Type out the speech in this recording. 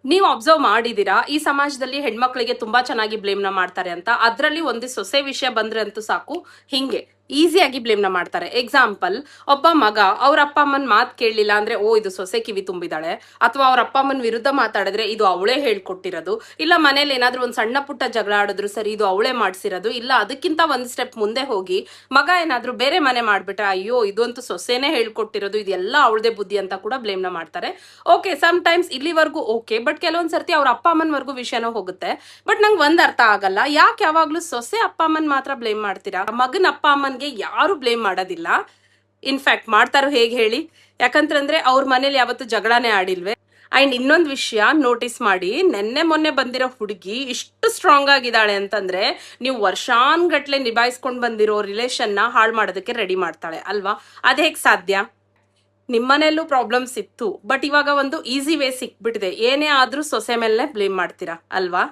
ನೀವು ಅಬ್ಸರ್ವ್ ಮಾಡಿದೀರಾ ಈ ಸಮಾಜದಲ್ಲಿ ಹೆಣ್ಮಕ್ಳಿಗೆ ತುಂಬಾ ಚೆನ್ನಾಗಿ ಬ್ಲೇಮ್ ನ ಮಾಡ್ತಾರೆ ಅಂತ. ಅದ್ರಲ್ಲಿ ಒಂದು ಸೊಸೆ ವಿಷಯ ಬಂದ್ರೆ ಅಂತೂ ಸಾಕು, ಹಿಂಗೆ ಈಸಿಯಾಗಿ ಬ್ಲೇಮ್ ನ ಮಾಡ್ತಾರೆ. ಎಕ್ಸಾಂಪಲ್, ಒಬ್ಬ ಮಗ ಅವ್ರ ಅಪ್ಪ ಅಮ್ಮನ್ ಮಾತ್ ಕೇಳಲಿಲ್ಲ ಅಂದ್ರೆ ಓ ಇದು ಸೊಸೆ ಕಿವಿ ತುಂಬಿದಾಳೆ, ಅಥವಾ ಅವ್ರ ಅಪ್ಪ ಅಮ್ಮನ್ ವಿರುದ್ಧ ಮಾತಾಡಿದ್ರೆ ಇದು ಅವಳೇ ಹೇಳ್ಕೊಟ್ಟಿರೋದು, ಇಲ್ಲ ಮನೇಲಿ ಏನಾದ್ರೂ ಒಂದ್ ಸಣ್ಣ ಪುಟ್ಟ ಜಗಳ ಆಡಿದ್ರು ಸರಿ ಇದು ಅವಳೇ ಮಾಡ್ಸಿರೋದು, ಇಲ್ಲ ಅದಕ್ಕಿಂತ ಒಂದ್ ಸ್ಟೆಪ್ ಮುಂದೆ ಹೋಗಿ ಮಗ ಏನಾದ್ರೂ ಬೇರೆ ಮನೆ ಮಾಡ್ಬಿಟ್ರೆ ಅಯ್ಯೋ ಇದಂತೂ ಸೊಸೆನೇ ಹೇಳ್ಕೊಟ್ಟಿರೋದು, ಇದೆಲ್ಲ ಅವಳದೇ ಬುದ್ಧಿ ಅಂತ ಕೂಡ ಬ್ಲೇಮ್ ನ ಮಾಡ್ತಾರೆ. ಓಕೆ, ಸಮ್ ಟೈಮ್ಸ್ ಇಲ್ಲಿವರೆಗೂ ಓಕೆ, ಬಟ್ ಕೆಲವೊಂದ್ ಸರ್ತಿ ಅವ್ರ ಅಪ್ಪ ಅಮ್ಮನವರೆಗೂ ವಿಷಯನೂ ಹೋಗುತ್ತೆ. ಬಟ್ ನಂಗೆ ಒಂದ್ ಅರ್ಥ ಆಗಲ್ಲ, ಯಾಕೆ ಯಾವಾಗ್ಲೂ ಸೊಸೆ ಅಪ್ಪ ಅಮ್ಮನ್ ಮಾತ್ರ ಬ್ಲೇಮ್ ಮಾಡ್ತೀರಾ? ಮಗನ ಅಪ್ಪ ಅಮ್ಮನ್ಗೆ ಯಾರು ಬ್ಲೇಮ್ ಮಾಡೋದಿಲ್ಲ. ಇನ್ಫ್ಯಾಕ್ಟ್ ಮಾಡ್ತಾರೋ ಹೇಗೆ ಹೇಳಿ? ಯಾಕಂತಂದ್ರೆ ಅವ್ರ ಮನೇಲಿ ಯಾವತ್ತು ಜಗಳನೇ ಆಡಿಲ್ವೇ? ಅಂಡ್ ಇನ್ನೊಂದು ವಿಷಯ ನೋಟಿಸ್ ಮಾಡಿ, ನೆನ್ನೆ ಮೊನ್ನೆ ಬಂದಿರೋ ಹುಡುಗಿ ಇಷ್ಟು ಸ್ಟ್ರಾಂಗ್ ಆಗಿದ್ದಾಳೆ ಅಂತಂದ್ರೆ ನೀವು ವರ್ಷಾನ್ಗಟ್ಲೆ ನಿಭಾಯಿಸ್ಕೊಂಡ್ ಬಂದಿರೋ ರಿಲೇಷನ್ ನ ಹಾಳು ಮಾಡೋದಕ್ಕೆ ರೆಡಿ ಮಾಡ್ತಾಳೆ ಅಲ್ವಾ? ಅದ್ ಹೇಗ್ ಸಾಧ್ಯ? ನಿಮ್ಮನೆಯಲ್ಲೂ ಪ್ರಾಬ್ಲಮ್ಸ್ ಇತ್ತು, ಬಟ್ ಇವಾಗ ಒಂದು ಈಸಿ ವೇ ಸಿಕ್ಬಿಟ್ಟಿದೆ, ಏನೇ ಆದ್ರೂ ಸೊಸೆ ಮೇಲೆ ಬ್ಲೇಮ್ ಮಾಡ್ತೀರಾ ಅಲ್ವಾ?